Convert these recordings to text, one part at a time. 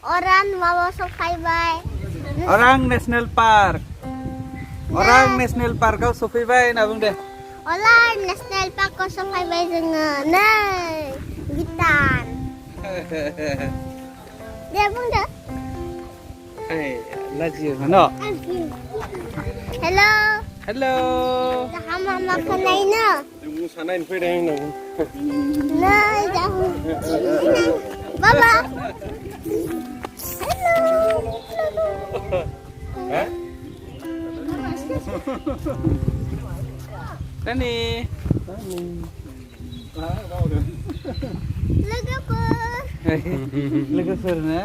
orang mau sofaibai. Orang National Park. Orang National Park kau sofaibai na bung deh. Orang National Park kau sofaibai dengan nih gitar. Dia bung dah. Laju mana? Hello. Hello. Dah mama kenai na. Mu sanain pun dah nak. Nah, jauh. Baba. Hello. Hah? Nani. Legakur. Legakur na.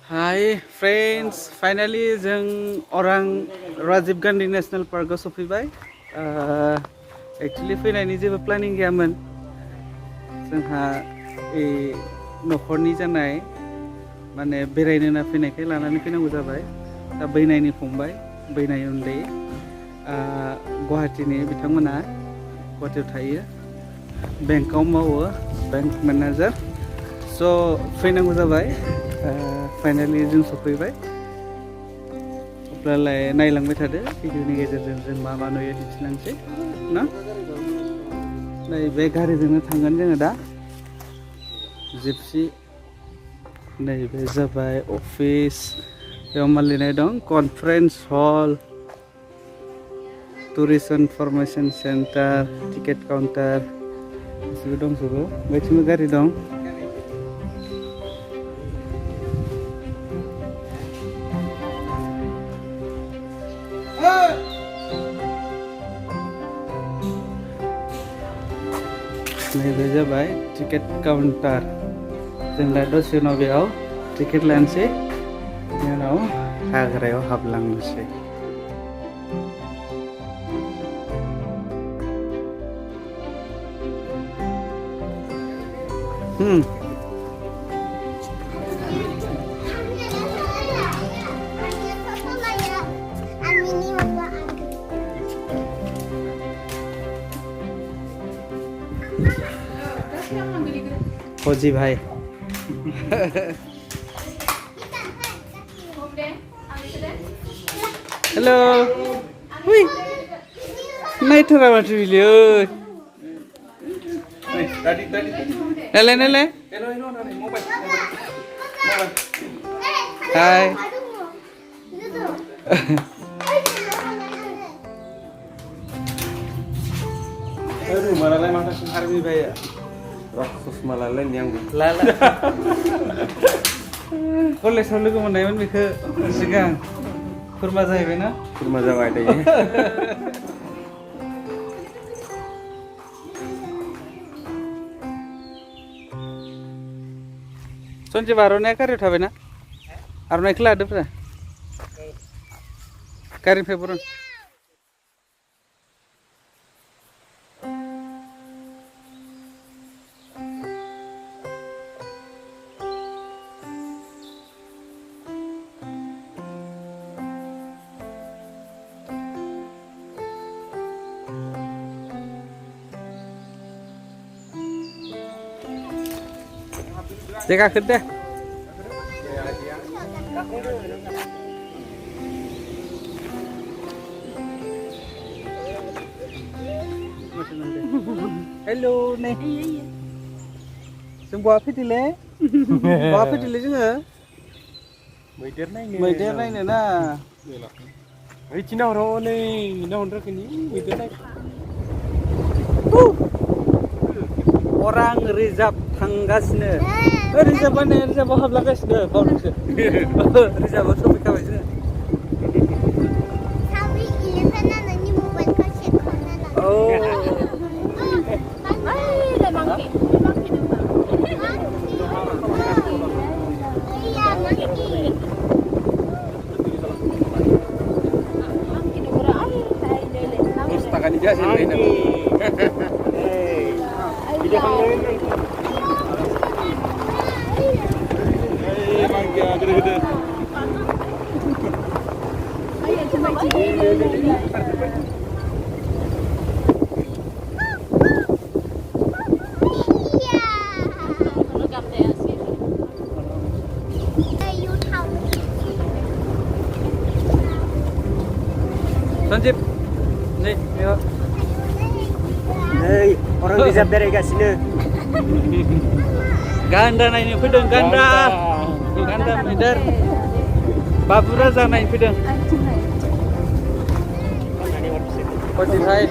Hi friends, finally जों orang Rajiv Gandhi National Park आव सफैबाय। Actually फैनायनि जेबो प्लानिं गैयामोन। जोंहा न'खरनि जानाय माने बेरायनो ना फैनायखाय लानानै फैनांगौ जाबाय। दा बैनायनि फंबाय, बैनाय उन्दै गुवाहाटीनि बिथांमोना गुवाहाटीयाव थायो। बेंकआव मावो, बेंक मेनेजार। स' फैनांगौ जाबाय। फाइनाली जों सफैबाय। अब्लालाय नायलांबाय थादो भिडिअनि गेजेरजों जों मा मा नुयो दिन्थिलांसै ना। नैबे गारिजोंनो थांगोन जोङो दा। जिपसि नैबे जाबाय अफिस। बेयाव मा लिरनाय दं? कनफारेन्स हल, tourist information centre, ticket counter गासिबो दंजोबो। बैथिंबो गारि दं। नैबे जाबाय टिकेट काउन्टार। जों दा दसे उनाव बेयाव टिकेट लानोसै, बेनि उनाव हाग्रायाव हाबलांनोसै। फौजी भाई हेलो हुई नायथारा माथो बिलाय नायलाय नायलाय हाय Malalah mana sih आर्मी भाई rakus malalah yang लाला कलेजाव लोगो मोननायमोन बेखौ सिगां खुरमा जाहैबाय ना kurma jawai deh. सनजिब आर'नाइया गारियाव थाबायना आर'नाइखौ लादोब्रा गारिनिफ्राय बरन Jaga kerja. Hello nih. Semua apa dile? Apa dile juga? Meter naik na. Ini Cina orang ni, orang ni, meter naik. Orang reserve थांगासिनो रिजार्भआव हाबलांगासिनो बावदोंसो रिजार्भआव सफैखाबायसो साबि 11 ना नोंनि मबाइलखौ चेक खालामना औ Takkan dia sih ini. Video kamera. Mangga gede-gede. Ayo coba Nih, yuk. Hei, orang bijak dari sini. Ganda naik fideng, ganda. Ganda mider. Babura za naik fideng. Pasti hai.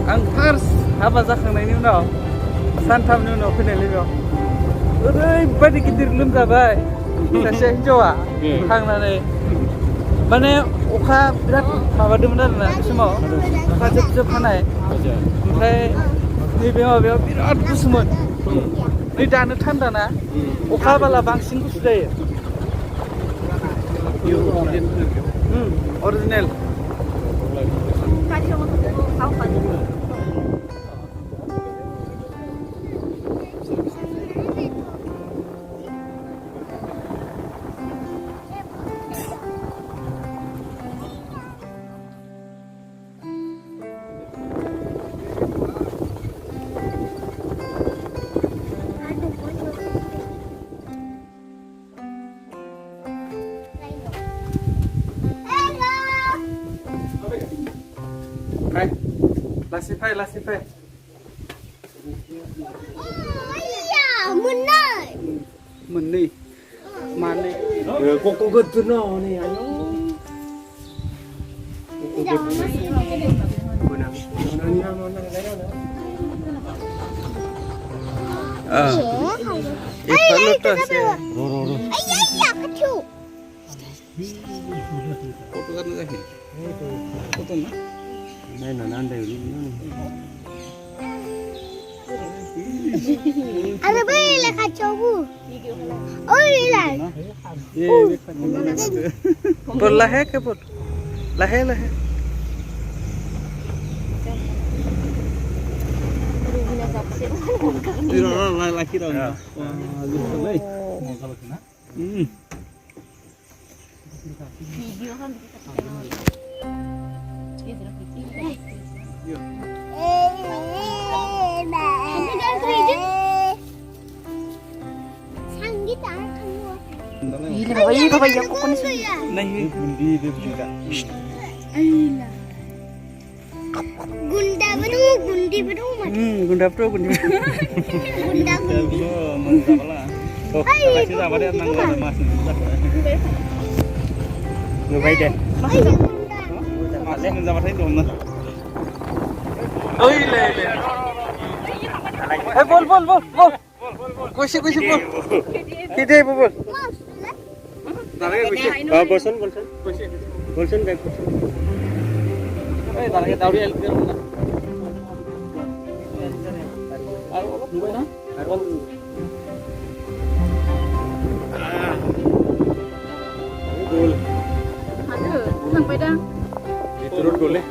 Ang first हाबा जाखांनायनि उनाव सानथामनि उनाव फैनाय लोगोआव ओरैबायदि गिदिर लोमजाबाय सासे हिन्जावा थांनानै माने अखा बिराद माबादोंमोन आरोना बे समाव अखा जोब जोब हानाय ओमफ्राय नैबे माबायाव बिराद गुसुमोन नै दानो थान्दाना अखा हाबाला बांसिन गुसु जायो original Lasify. Iya, menai. Meni. Mane. Kok getur no nih ayo. Iya, kecil. Foto kan lagi. Foto na? Này là ăn đều đi. Ada bayi lah kacau bu. Oh iya. Pur lahe ke pur? Lahe. Laki dong. Wah, Video kan Ini bapak aku kan sih. Nah, bundi dia juga. Gunda beru. Gunda pro. Gunda. Mantap lah. Oh, kasih sama dia nang mas. Người deh. Mas nang sama saya dong. Oh ile. Eh bol. Kusi bol. Kide bol. Bolson. Bolson baik. Darahnya tahu dia LPR mana? Gol. Aduh, sampai dah. Diturun golnya.